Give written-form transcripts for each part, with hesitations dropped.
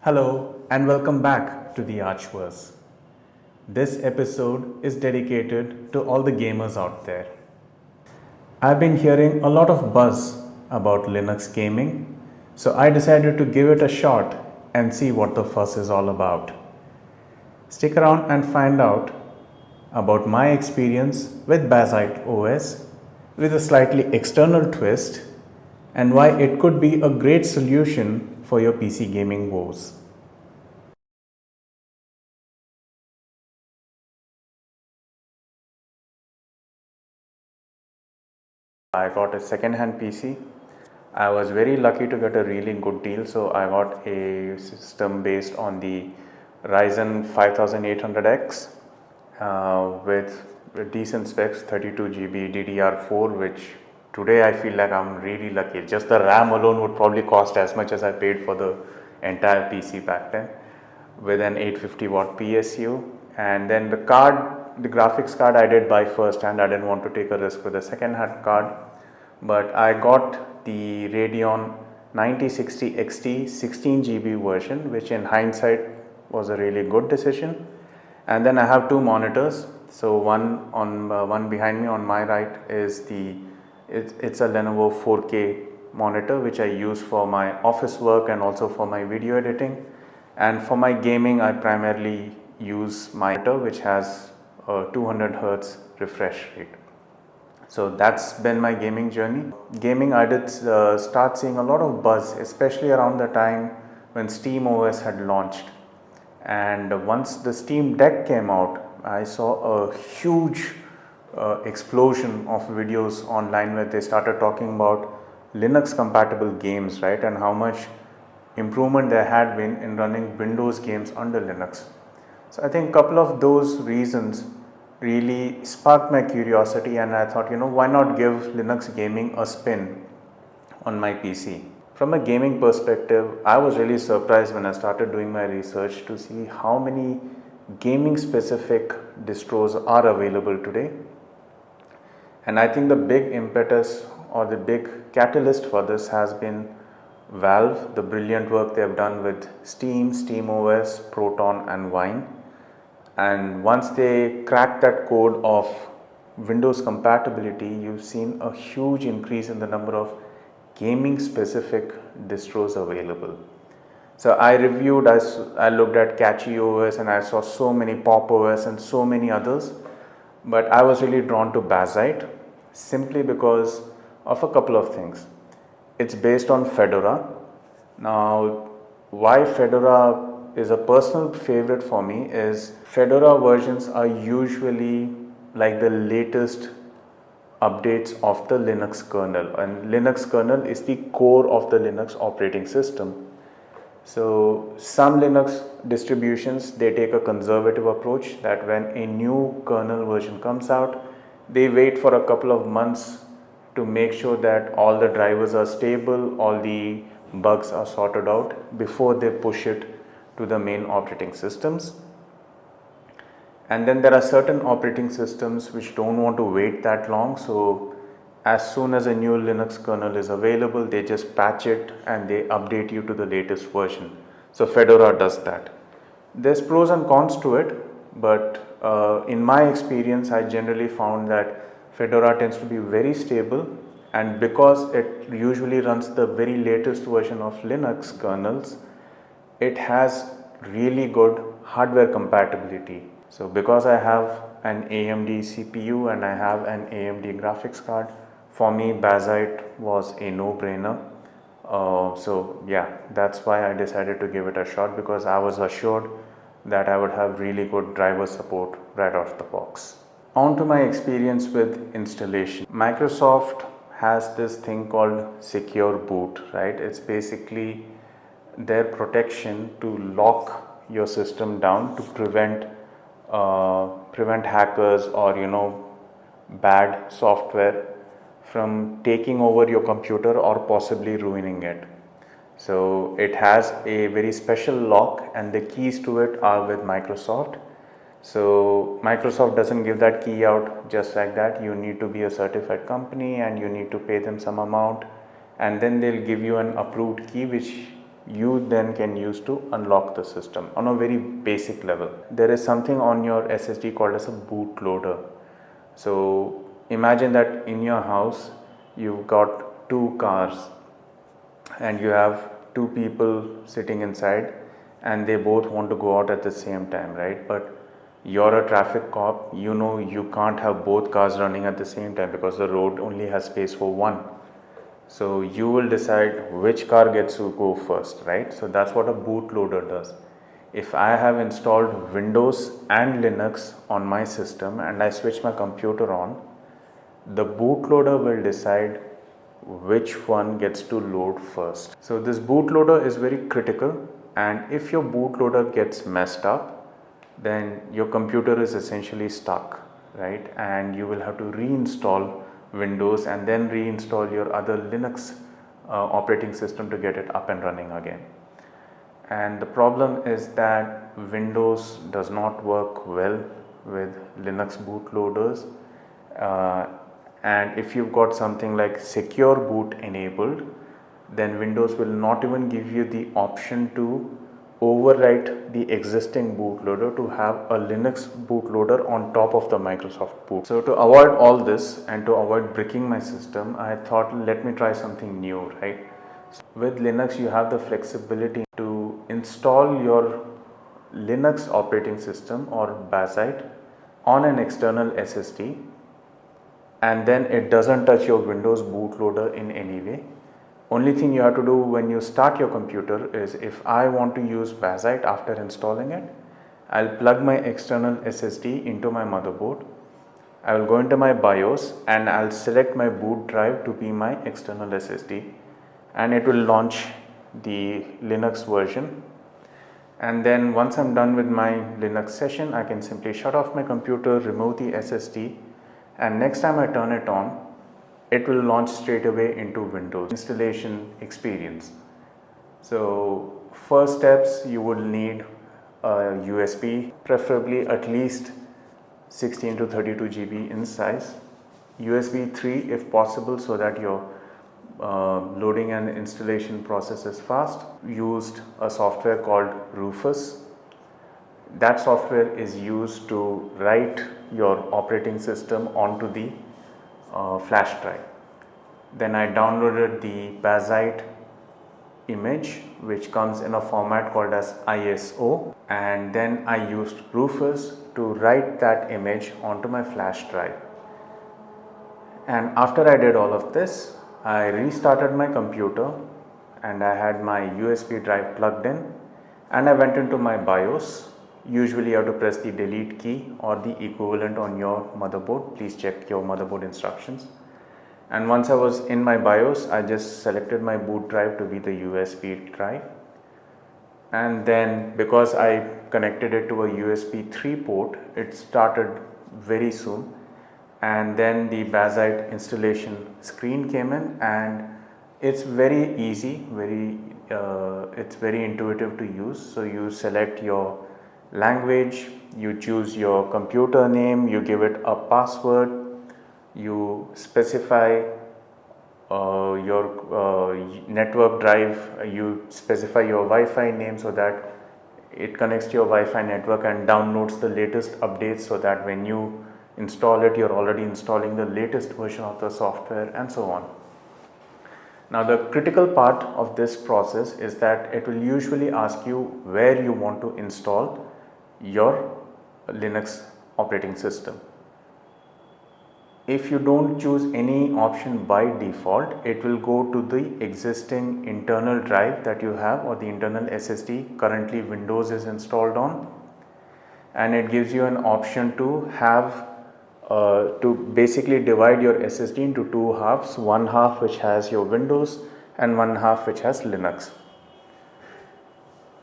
Hello and welcome back to the Archverse. This episode is dedicated to all the gamers out there. I've been hearing a lot of buzz about Linux gaming, so I decided to give it a shot and see what the fuss is all about. Stick around and find out about my experience with Bazzite OS with a slightly external twist and why it could be a great solution for your PC gaming woes. I got a second-hand PC. I was very lucky to get a really good deal, so I got a system based on the Ryzen 5800X with decent specs, 32 GB DDR4, which today I feel like I'm really lucky. Just the RAM alone would probably cost as much as I paid for the entire PC back then, with an 850 watt PSU. And then the graphics card I did buy first hand. I didn't want to take a risk with a second hand card, but I got the Radeon 9060 XT 16 GB version, which in hindsight was a really good decision. And then I have two monitors. So one behind me on my right is it's a Lenovo 4K monitor, which I use for my office work and also for my video editing. And for my gaming, I primarily use my monitor, which has a 200 Hz refresh rate. So that's been my gaming journey. Gaming, I did start seeing a lot of buzz, especially around the time when SteamOS had launched. And once the Steam Deck came out, I saw a huge explosion of videos online where they started talking about Linux compatible games, right, and how much improvement there had been in running Windows games under Linux. So I think a couple of those reasons really sparked my curiosity, and I thought, why not give Linux gaming a spin on my PC. From a gaming perspective, I was really surprised when I started doing my research to see how many gaming specific distros are available today. And I think the big impetus or the big catalyst for this has been Valve, the brilliant work they have done with Steam, SteamOS, Proton and Wine. And once they cracked that code of Windows compatibility, you've seen a huge increase in the number of gaming specific distros available. So I reviewed, I looked at Catchy OS and I saw so many Pop OS and so many others, but I was really drawn to Bazzite simply because of a couple of things. It's based on Fedora. Now, why Fedora is a personal favorite for me is Fedora versions are usually like the latest updates of the Linux kernel, and Linux kernel is the core of the Linux operating system. So some Linux distributions, they take a conservative approach that when a new kernel version comes out, they wait for a couple of months to make sure that all the drivers are stable, all the bugs are sorted out before they push it to the main operating systems. And then there are certain operating systems which don't want to wait that long, so as soon as a new Linux kernel is available, they just patch it and they update you to the latest version. So Fedora does that. There's pros and cons to it, but in my experience, I generally found that Fedora tends to be very stable, and because it usually runs the very latest version of Linux kernels, it has really good hardware compatibility. So because I have an AMD CPU and I have an AMD graphics card, for me Bazzite was a no-brainer. So yeah, that's why I decided to give it a shot, because I was assured that I would have really good driver support right off the box. On to my experience with installation. Microsoft has this thing called SecureBoot, right? It's basically their protection to lock your system down to prevent hackers or bad software from taking over your computer or possibly ruining it. So it has a very special lock, and the keys to it are with Microsoft. So Microsoft doesn't give that key out just like that. You need to be a certified company and you need to pay them some amount, and then they'll give you an approved key which you then can use to unlock the system on a very basic level. There is something on your SSD called as a bootloader. So imagine that in your house you've got two cars and you have two people sitting inside and they both want to go out at the same time, right? But you're a traffic cop, you know you can't have both cars running at the same time because the road only has space for one. So you will decide which car gets to go first, right? So that's what a bootloader does. If I have installed Windows and Linux on my system and I switch my computer on, the bootloader will decide which one gets to load first. So this bootloader is very critical, and if your bootloader gets messed up, then your computer is essentially stuck, right? And you will have to reinstall Windows and then reinstall your other Linux operating system to get it up and running again. And the problem is that Windows does not work well with Linux bootloaders, and if you've got something like SecureBoot enabled, then Windows will not even give you the option to overwrite the existing bootloader to have a Linux bootloader on top of the Microsoft boot. So to avoid all this and to avoid bricking my system, I thought let me try something new, right? So with Linux you have the flexibility to install your Linux operating system or Bazzite on an external SSD, and then it doesn't touch your Windows bootloader in any way. Only thing you have to do when you start your computer is, if I want to use Bazzite after installing it, I'll plug my external SSD into my motherboard. I will go into my BIOS and I'll select my boot drive to be my external SSD, and it will launch the Linux version. And then once I'm done with my Linux session, I can simply shut off my computer, remove the SSD, and next time I turn it on, it will launch straight away into Windows installation experience. So first steps, you would need a USB, preferably at least 16 to 32 GB in size, USB 3 if possible, so that your loading and installation process is fast. Used a software called Rufus. That software is used to write your operating system onto the flash drive. Then I downloaded the Bazzite image, which comes in a format called as ISO, and then I used Rufus to write that image onto my flash drive. And after I did all of this, I restarted my computer and I had my USB drive plugged in, and I went into my BIOS. Usually you have to press the delete key or the equivalent on your motherboard. Please check your motherboard instructions. And once I was in my BIOS, I just selected my boot drive to be the USB drive. And then because I connected it to a USB 3 port, it started very soon. And then the Bazzite installation screen came in, and it's very easy, it's very intuitive to use. So you select your language, you choose your computer name, you give it a password, you specify your network drive, you specify your Wi-Fi name so that it connects to your Wi-Fi network and downloads the latest updates, so that when you install it, you're already installing the latest version of the software, and so on. Now the critical part of this process is that it will usually ask you where you want to install your Linux operating system. If you don't choose any option by default, it will go to the existing internal drive that you have, or the internal SSD currently Windows is installed on, and it gives you an option to have to basically divide your SSD into two halves, one half which has your Windows and one half which has Linux.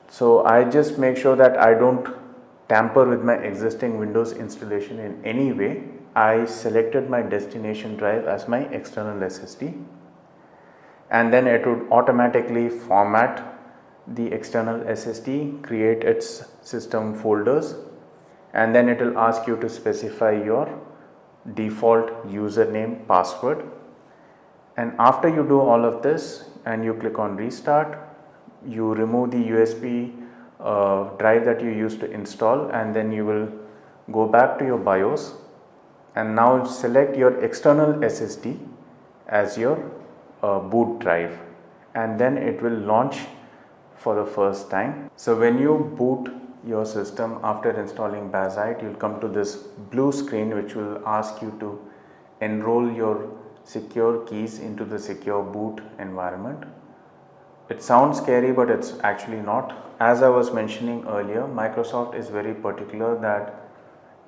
So I just make sure that I don't tamper with my existing Windows installation in any way. I selected my destination drive as my external SSD, and then it would automatically format the external SSD, create its system folders, and then it will ask you to specify your default username, password. And after you do all of this and you click on restart, you remove the USB drive that you used to install, and then you will go back to your BIOS and now select your external SSD as your boot drive, and then it will launch for the first time. So when you boot your system after installing Bazzite, you'll come to this blue screen which will ask you to enroll your secure keys into the SecureBoot environment. It sounds scary, but it's actually not. As I was mentioning earlier, Microsoft is very particular that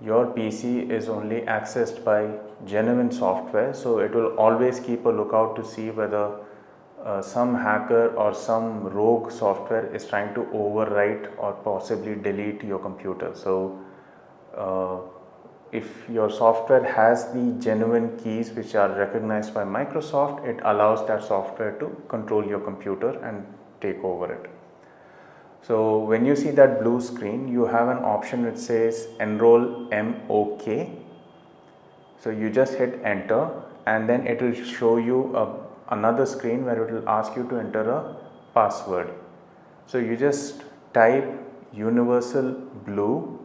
your PC is only accessed by genuine software, so it will always keep a lookout to see whether some hacker or some rogue software is trying to overwrite or possibly delete your computer. So if your software has the genuine keys which are recognized by Microsoft, it allows that software to control your computer and take over it. So when you see that blue screen, you have an option which says enroll MOK. So you just hit enter, and then it will show you another screen where it will ask you to enter a password. So you just type universal blue,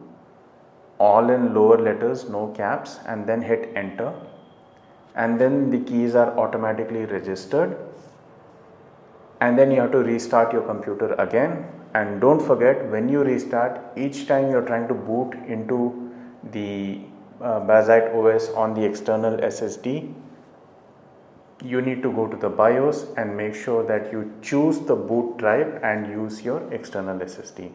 all in lower letters, no caps, and then hit enter, and then the keys are automatically registered, and then you have to restart your computer again. And don't forget, when you restart, each time you're trying to boot into the Bazzite OS on the external SSD, you need to go to the BIOS and make sure that you choose the boot drive and use your external SSD.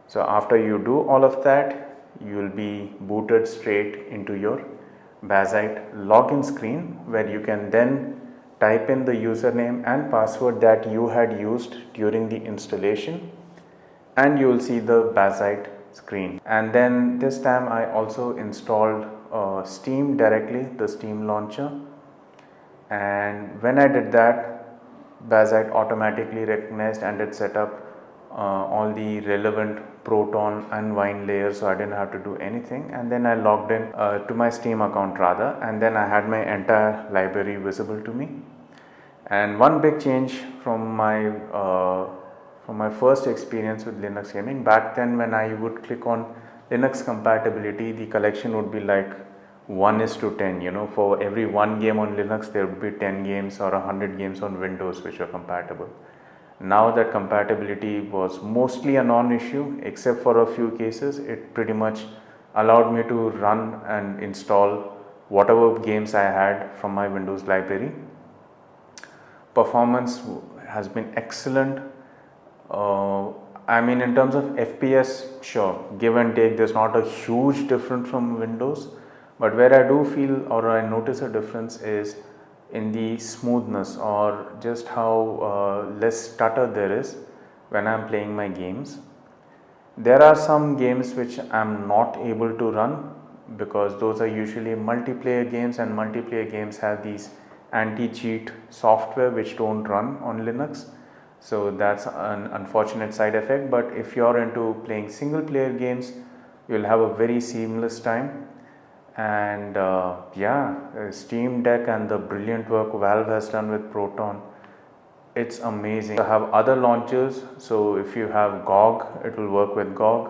So after you do all of that, you will be booted straight into your Bazzite login screen, where you can then type in the username and password that you had used during the installation, and you will see the Bazzite screen. And then this time I also installed Steam directly, the Steam launcher, and when I did that, Bazzite automatically recognized and it set up all the relevant Proton and Wine layers, so I didn't have to do anything. And then I logged in to my Steam account rather, and then I had my entire library visible to me. And one big change from my first experience with Linux gaming, back then when I would click on Linux compatibility, the collection would be like 1:10, you know, for every one game on Linux there would be 10 games or 100 games on Windows which were compatible. Now that compatibility was mostly a non-issue, except for a few cases. It pretty much allowed me to run and install whatever games I had from my Windows library. Performance has been excellent. I mean, in terms of FPS, sure, give and take, there's not a huge difference from Windows, but where I do feel or I notice a difference is in the smoothness, or just how less stutter there is when I'm playing my games. There are some games which I'm not able to run because those are usually multiplayer games, and multiplayer games have these anti-cheat software which don't run on Linux. So that's an unfortunate side effect, but if you're into playing single player games, you'll have a very seamless time. And Steam Deck and the brilliant work Valve has done with Proton, it's amazing. I have other launchers, so if you have GOG, it will work with GOG.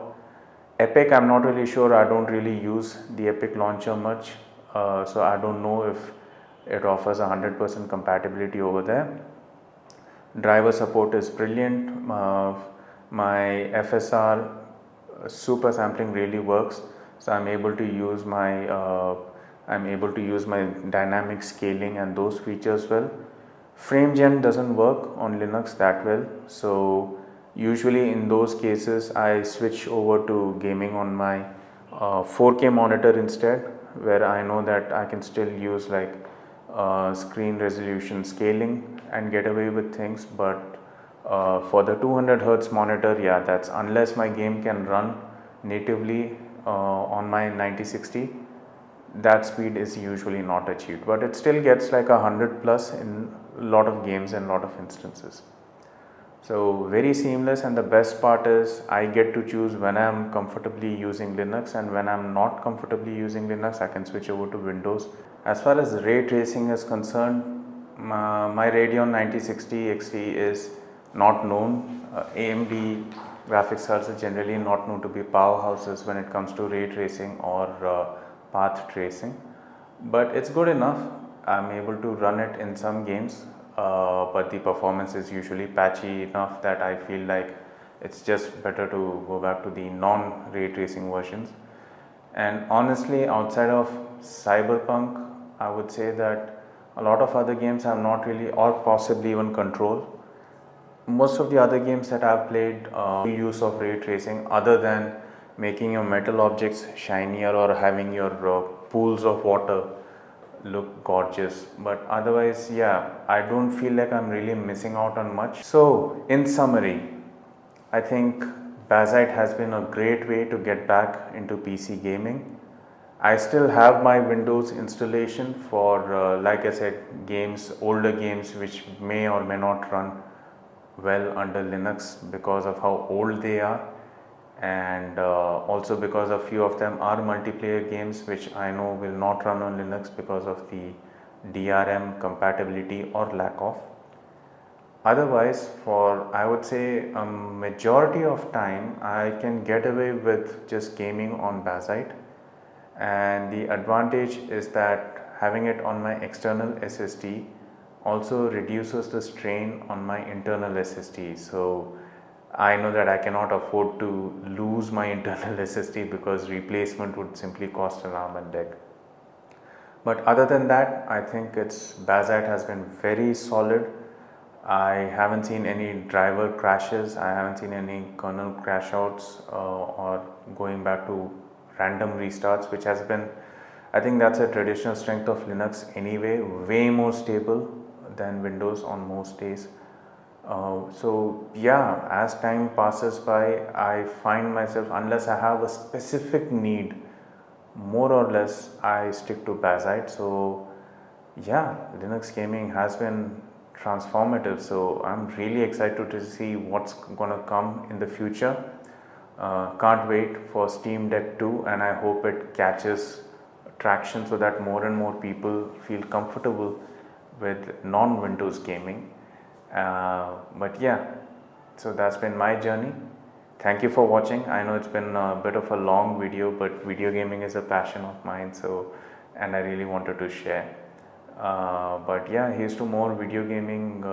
Epic, I'm not really sure, I don't really use the Epic launcher much, so I don't know if it offers 100% compatibility over there. Driver support is brilliant. My FSR super sampling really works, so I'm able to use my dynamic scaling and those features well. Frame gen doesn't work on Linux that well, so usually in those cases I switch over to gaming on my 4K monitor instead, where I know that I can still use like screen resolution scaling and get away with things. But for the 200 Hz monitor, yeah, that's unless my game can run natively on my 9060, that speed is usually not achieved, but it still gets like 100 plus in a lot of games and lot of instances. So very seamless, and the best part is I get to choose when I am comfortably using Linux, and when I am not comfortably using Linux I can switch over to Windows. As far as ray tracing is concerned, my Radeon 9060 XT is not known. AMD graphics cards are generally not known to be powerhouses when it comes to ray tracing or path tracing, but it's good enough. I'm able to run it in some games, but the performance is usually patchy enough that I feel like it's just better to go back to the non-ray tracing versions. And honestly, outside of Cyberpunk, I would say that a lot of other games have not really, or possibly even Control. Most of the other games that I've played use of ray tracing, other than making your metal objects shinier or having your pools of water look gorgeous. But otherwise, yeah, I don't feel like I'm really missing out on much. So in summary, I think Bazzite has been a great way to get back into PC gaming. I still have my Windows installation for, like I said, games, older games which may or may not run well under Linux because of how old they are, and also because a few of them are multiplayer games which I know will not run on Linux because of the DRM compatibility or lack of. Otherwise, for I would say a majority of time I can get away with just gaming on Bazzite, and the advantage is that having it on my external SSD also reduces the strain on my internal SSD. So I know that I cannot afford to lose my internal SSD because replacement would simply cost an arm and leg. But other than that, I think Bazzite has been very solid. I haven't seen any driver crashes, I haven't seen any kernel crash outs or going back to random restarts, which has been, I think that's a traditional strength of Linux anyway, way more stable than Windows on most days. So yeah, as time passes by, I find myself, unless I have a specific need, more or less I stick to Bazzite. So yeah, Linux gaming has been transformative, so I'm really excited to see what's gonna come in the future. Can't wait for Steam Deck 2, and I hope it catches traction so that more and more people feel comfortable with non-Windows gaming. But yeah, so that's been my journey. Thank you for watching. I know it's been a bit of a long video, but video gaming is a passion of mine, so, and I really wanted to share. But yeah, here's to more video gaming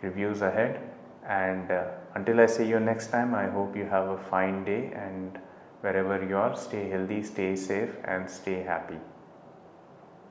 reviews ahead, and until I see you next time, I hope you have a fine day, and wherever you are, stay healthy, stay safe, and stay happy.